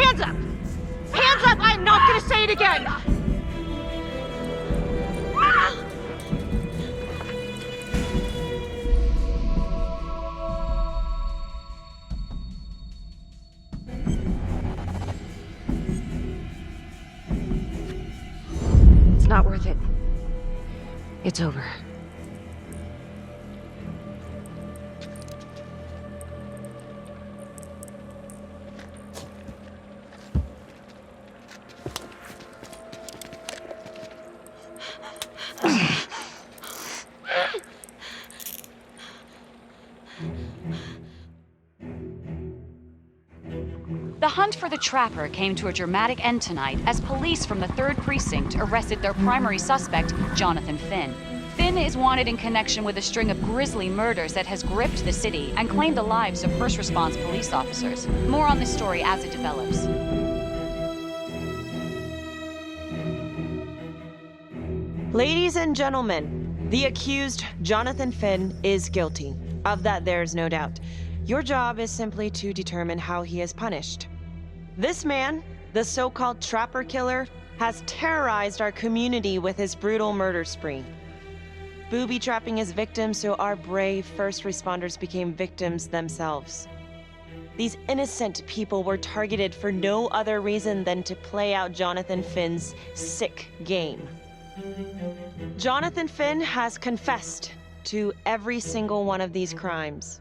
Hands up! Hands up! I'm not gonna say it again! It's not worth it. It's over. The hunt for the Trapper came to a dramatic end tonight as police from the 3rd Precinct arrested their primary suspect, Jonathan Finn. Finn is wanted in connection with a string of grisly murders that has gripped the city and claimed the lives of first response police officers. More on this story as it develops. Ladies and gentlemen, the accused, Jonathan Finn, is guilty. Of that, there is no doubt. Your job is simply to determine how he is punished. This man, the so-called Trapper Killer, has terrorized our community with his brutal murder spree. Booby-trapping his victims so our brave first responders became victims themselves. These innocent people were targeted for no other reason than to play out Jonathan Finn's sick game. Jonathan Finn has confessed to every single one of these crimes.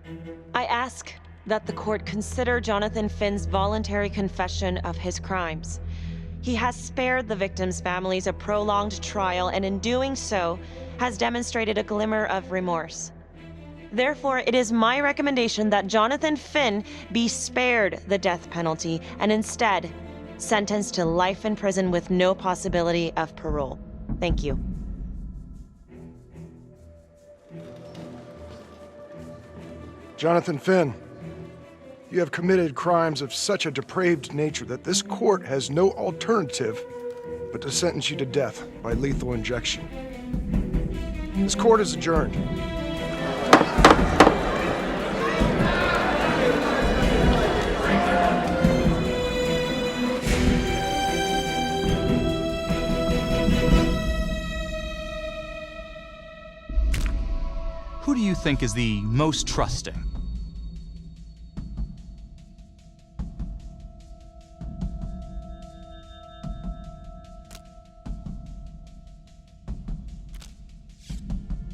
I ask that the court consider Jonathan Finn's voluntary confession of his crimes. He has spared the victims' families a prolonged trial, and in doing so, has demonstrated a glimmer of remorse. Therefore, it is my recommendation that Jonathan Finn be spared the death penalty and instead sentenced to life in prison with no possibility of parole. Thank you. Jonathan Finn, you have committed crimes of such a depraved nature that this court has no alternative but to sentence you to death by lethal injection. This court is adjourned. Who do you think is the most trusting?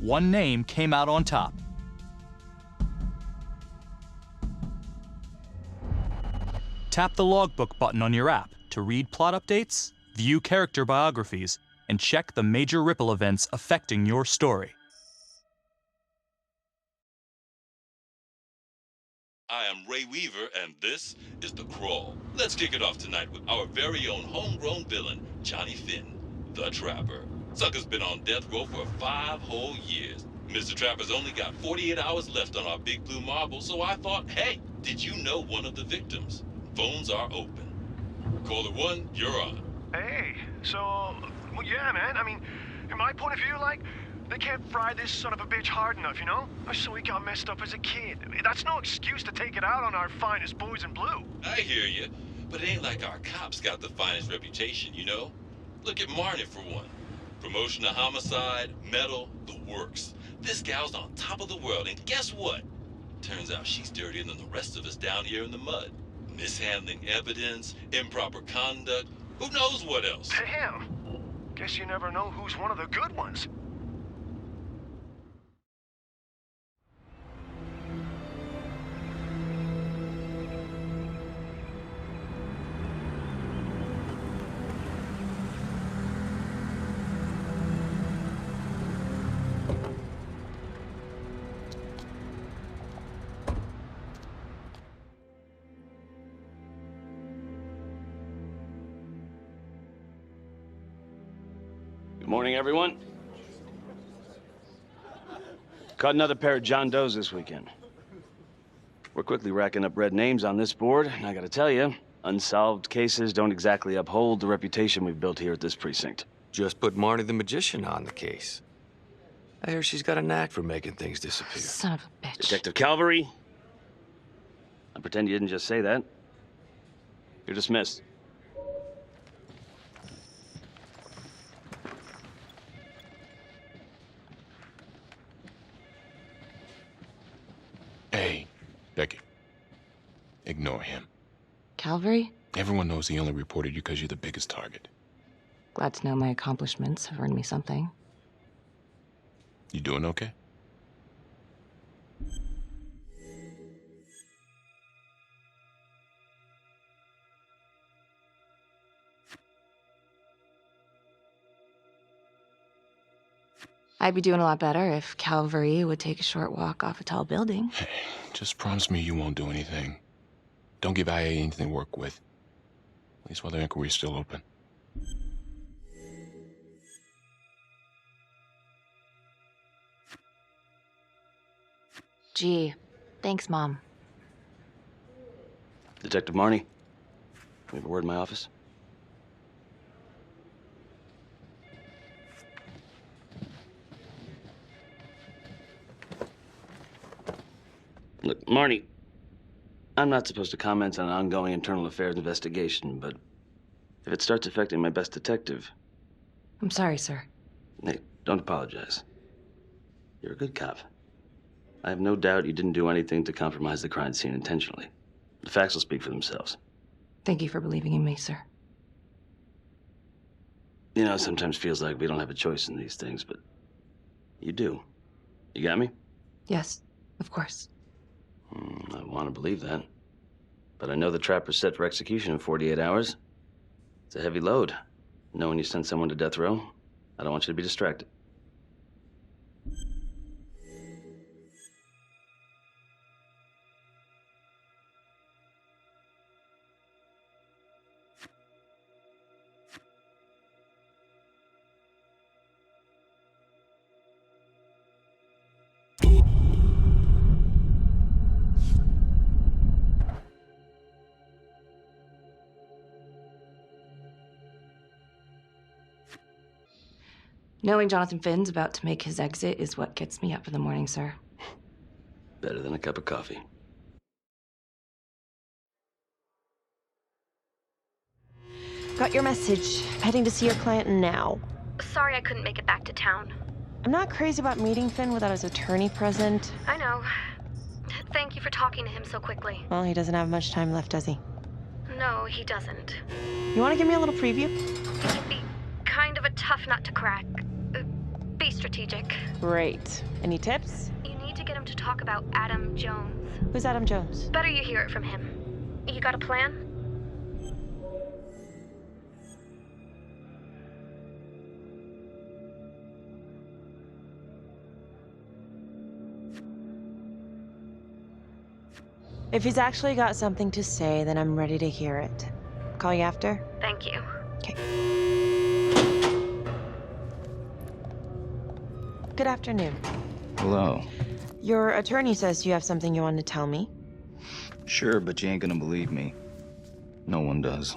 One name came out on top. Tap the logbook button on your app to read plot updates, view character biographies, and check the major ripple events affecting your story. I am Ray Weaver, and this is The Crawl. Let's kick it off tonight with our very own homegrown villain, Johnny Finn, the Trapper. Sucker's been on death row for 5 whole years. Mr. Trapper's only got 48 hours left on our big blue marble, so I thought, hey, did you know one of the victims? Phones are open. Caller 1, you're on. Hey, so, well, yeah, man, I mean, in my point of view, like, they can't fry this son of a bitch hard enough, you know? So he got messed up as a kid. That's no excuse to take it out on our finest boys in blue. I hear you, but it ain't like our cops got the finest reputation, you know? Look at Marnie for one. Promotion to homicide, medal, the works. This gal's on top of the world, and guess what? Turns out she's dirtier than the rest of us down here in the mud. Mishandling evidence, improper conduct, who knows what else? Damn. Guess you never know who's one of the good ones. Good morning, everyone. Caught another pair of John Does this weekend. We're quickly racking up red names on this board, and I gotta tell you, unsolved cases don't exactly uphold the reputation we've built here at this precinct. Just put Marnie the Magician on the case. I hear she's got a knack for making things disappear. Son of a bitch. Detective Calvary? I pretend you didn't just say that. You're dismissed. Hey, Becky. Ignore him. Calvary? Everyone knows he only reported you because you're the biggest target. Glad to know my accomplishments have earned me something. You doing okay? I'd be doing a lot better if Calvary would take a short walk off a tall building. Hey, just promise me you won't do anything. Don't give IA anything to work with. At least while the inquiry's still open. Gee, thanks, Mom. Detective Marnie, we have a word in my office. Look, Marnie, I'm not supposed to comment on an ongoing internal affairs investigation, but if it starts affecting my best detective... I'm sorry, sir. Hey, don't apologize. You're a good cop. I have no doubt you didn't do anything to compromise the crime scene intentionally. The facts will speak for themselves. Thank you for believing in me, sir. You know, it sometimes feels like we don't have a choice in these things, but you do. You got me? Yes, of course. I want to believe that. But I know the trapper's set for execution in 48 hours. It's a heavy load. Knowing you sent someone to death row, I don't want you to be distracted. Knowing Jonathan Finn's about to make his exit is what gets me up in the morning, sir. Better than a cup of coffee. Got your message. Heading to see your client now. Sorry I couldn't make it back to town. I'm not crazy about meeting Finn without his attorney present. I know. Thank you for talking to him so quickly. Well, he doesn't have much time left, does he? No, he doesn't. You want to give me a little preview? He can be kind of a tough nut to crack. Be strategic. Great. Any tips? You need to get him to talk about Adam Jones. Who's Adam Jones? Better you hear it from him. You got a plan? If he's actually got something to say, then I'm ready to hear it. Call you after? Thank you. Okay. Good afternoon. Hello. Your attorney says you have something you want to tell me. Sure, but you ain't gonna believe me. No one does.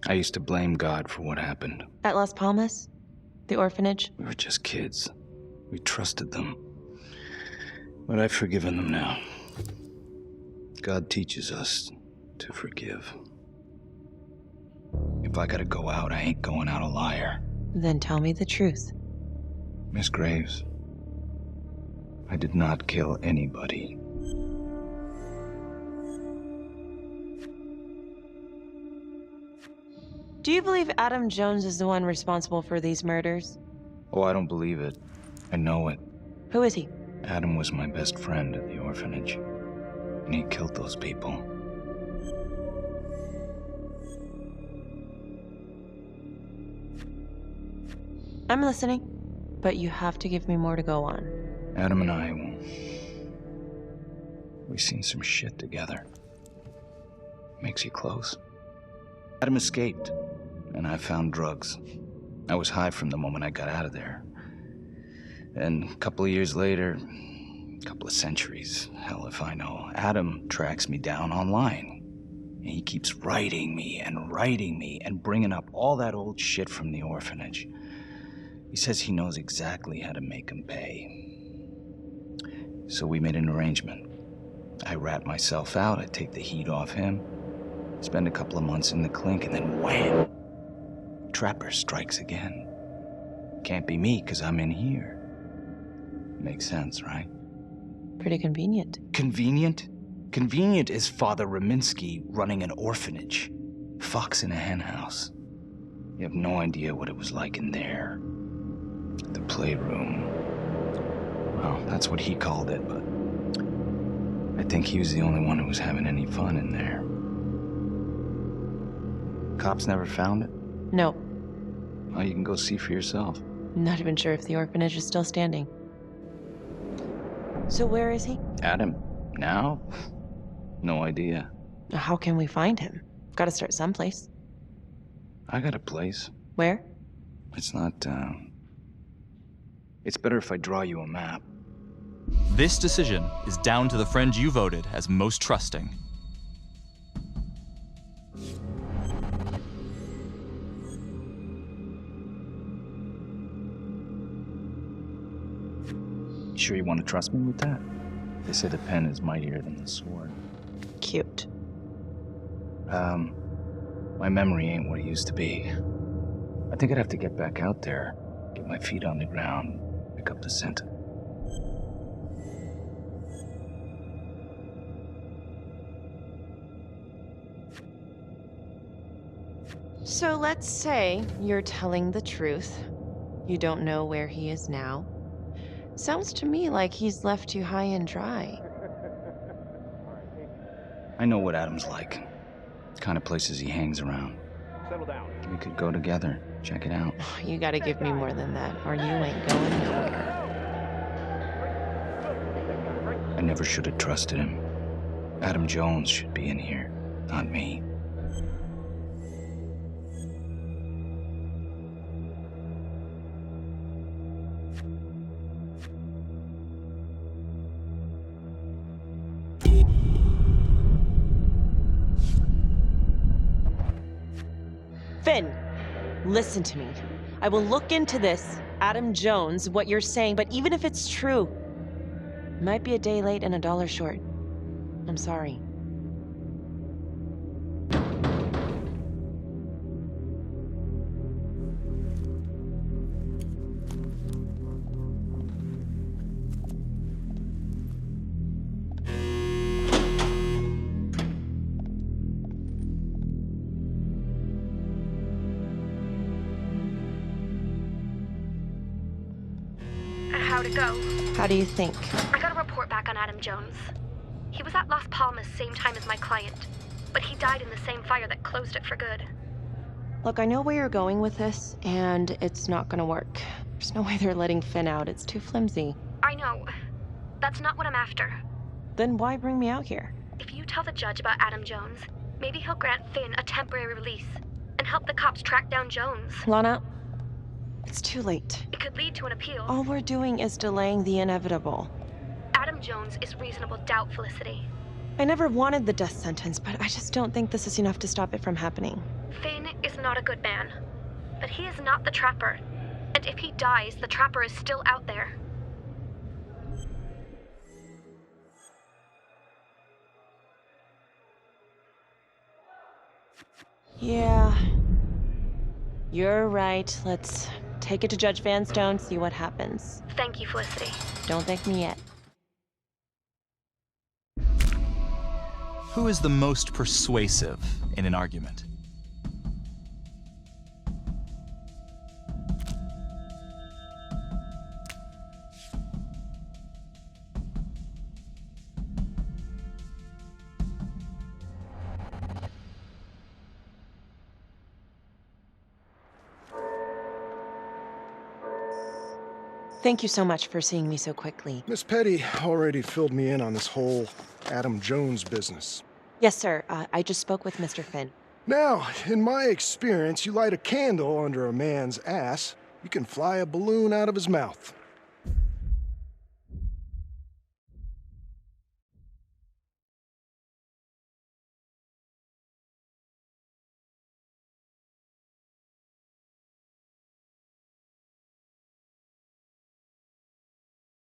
I used to blame God for what happened. At Las Palmas? The orphanage? We were just kids. We trusted them. But I've forgiven them now. God teaches us to forgive. If I gotta go out, I ain't going out a liar. Then tell me the truth. Miss Graves, I did not kill anybody. Do you believe Adam Jones is the one responsible for these murders? Oh, I don't believe it. I know it. Who is he? Adam was my best friend at the orphanage, and he killed those people. I'm listening, but you have to give me more to go on. Adam and I, we seen some shit together. Makes you close. Adam escaped, and I found drugs. I was high from the moment I got out of there. And a couple of years later, a couple of centuries, hell if I know, Adam tracks me down online. And he keeps writing me and bringing up all that old shit from the orphanage. He says he knows exactly how to make him pay. So we made an arrangement. I rat myself out, I take the heat off him, Spend a couple of months in the clink, and then wham! Trapper strikes again. Can't be me, 'cause I'm in here. Makes sense, right? Pretty convenient. Convenient? Convenient is Father Raminsky running an orphanage. Fox in a henhouse. You have no idea what it was like in there. The playroom. Well, that's what he called it, but I think he was the only one who was having any fun in there. Cops never found it? No. Well, you can go see for yourself. Not even sure if the orphanage is still standing. So where is he? Adam? Now? No idea. How can we find him? Gotta start someplace. I got a place. Where? It's not, It's better if I draw you a map. This decision is down to the friend you voted as most trusting. Sure you want to trust me with that? They say the pen is mightier than the sword. Cute. My memory ain't what it used to be. I think I'd have to get back out there, get my feet on the ground, pick up the scent. So let's say you're telling the truth. You don't know where he is now. Sounds to me like he's left you high and dry. I know what Adam's like. The kind of places he hangs around. Settle down. We could go together, check it out. You gotta give me more than that, or you ain't going nowhere. I never should have trusted him. Adam Jones should be in here, not me. Finn, listen to me. I will look into this, Adam Jones, what you're saying, but even if it's true, it might be a day late and $1 short. I'm sorry. How'd it go? How do you think? I got a report back on Adam Jones. He was at Las Palmas same time as my client, but he died in the same fire that closed it for good. Look, I know where you're going with this, and it's not gonna work. There's no way they're letting Finn out. It's too flimsy. I know. That's not what I'm after. Then why bring me out here? If you tell the judge about Adam Jones, maybe he'll grant Finn a temporary release and help the cops track down Jones. Lana, it's too late. It could lead to an appeal. All we're doing is delaying the inevitable. Adam Jones is reasonable doubt, Felicity. I never wanted the death sentence, but I just don't think this is enough to stop it from happening. Finn is not a good man, but he is not the Trapper. And if he dies, the Trapper is still out there. Yeah. You're right. Let's take it to Judge Vanstone, see what happens. Thank you, Felicity. Don't thank me yet. Who is the most persuasive in an argument? Thank you so much for seeing me so quickly. Miss Petty already filled me in on this whole Adam Jones business. Yes, sir. I just spoke with Mr. Finn. Now, in my experience, you light a candle under a man's ass, you can fly a balloon out of his mouth.